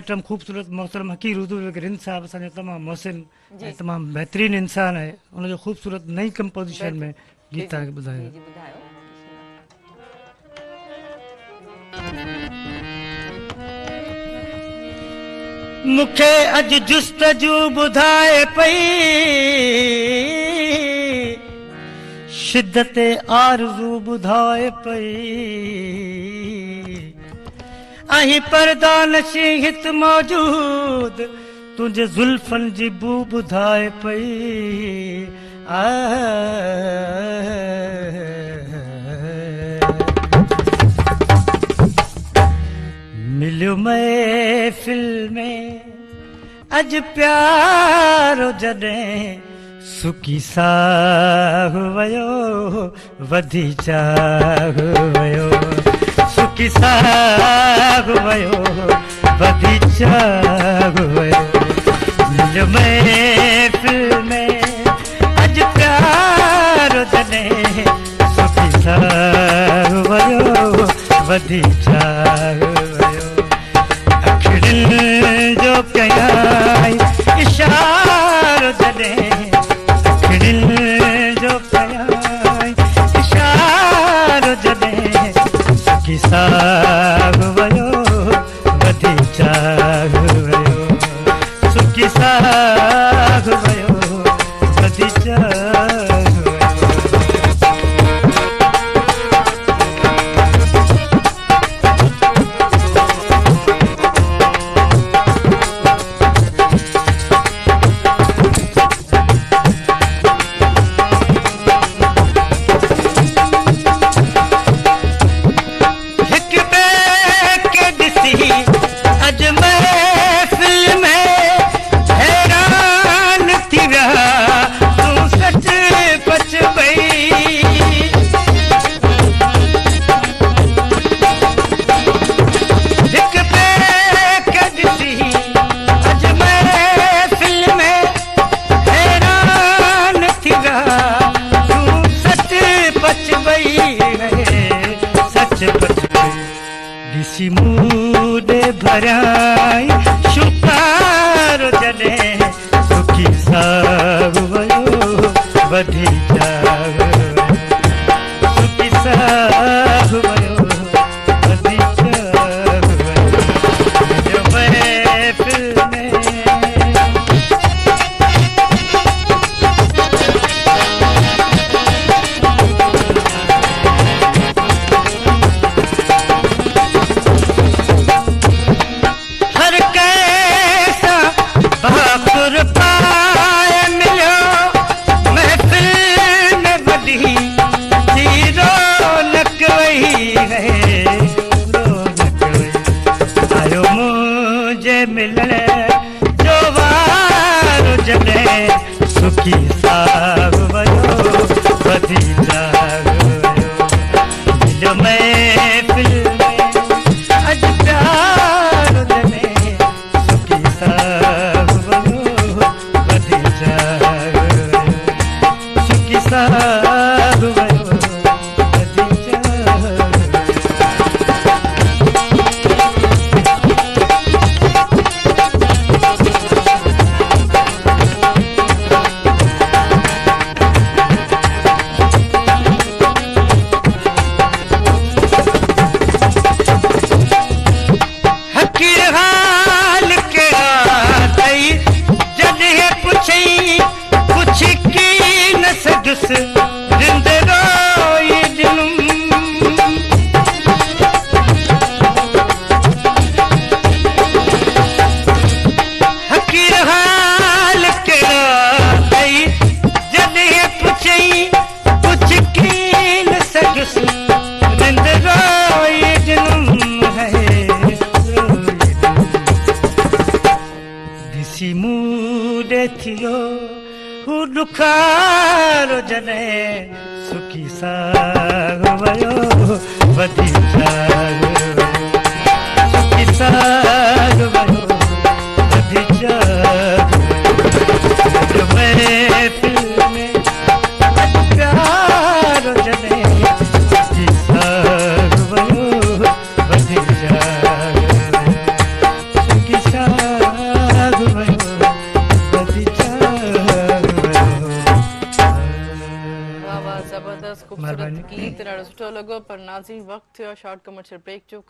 एकदम खूबसूरत मोहतरम हकीर उर्दू रिंद साहब असांजो तमामु मोहसिन ऐं तमामु बहितरीनु इंसानु आहे उनजो खूबसूरत नई कंपोज़िशन में गीत तव्हांखे ॿुधायो। मूंखे अॼु जुस्तजू ॿुधाए पई शिद्दत आरज़ू ॿुधाए पई अहीं पर्दा नशी हित मौजूद तुंहिंजे ज़ुल्फनि जी बू ॿुधाए पई मिलियो महफ़िल में अॼु प्यारो जॾहिं सुकी साह वियो वधी चाह वियो सुकी साह वियो वधी चाह वियो मिलियो महफ़िल में अॼु प्यारो जॾहिं सुकी साह वियो वधी चाह वियो अखियुनि जो कयाई इशारो जॾहिं अखियुनि जो कयाई इशारो जॾहिं सुकी साह वियो वधी चाह वियो सुकी साह वियो वधी चाह ॾिसी मूं भरियाई शुकार जॾहिं सुकी साह वियो वधी चाह सुकी साह वियो वधी चाह वियो महफ़िल में मिलण जो वारो जॾहिं सुकी साह वियो वधी चाह वियो मिलियो महफ़िल में अॼु प्यारो जॾहिं सुकी साह वियो वधी चाह वियो सुकी साह वियो वधी चाह रिंद रोई हकीर हाल कहिड़ा अथई जॾहिं पुछई कुछ की न सघुसि रिंद रोई है ॾिसी मूं थियो हू ॾुखारो जॾहिं सुकी साह वियो वधी चाह सुकी साह वियो वधी चाह महफ़िल में अॼु प्यारो जॾहिं सुकी साह वियो वधी चाह सुकी साह ज़बरदस्त ख़ूबसूरत महिरबानी। गीत ॾाढो सुठो लॻो पर नाज़रीन वक़्तु थियो आहे शॉर्ट कमर्शियल ब्रेक जो।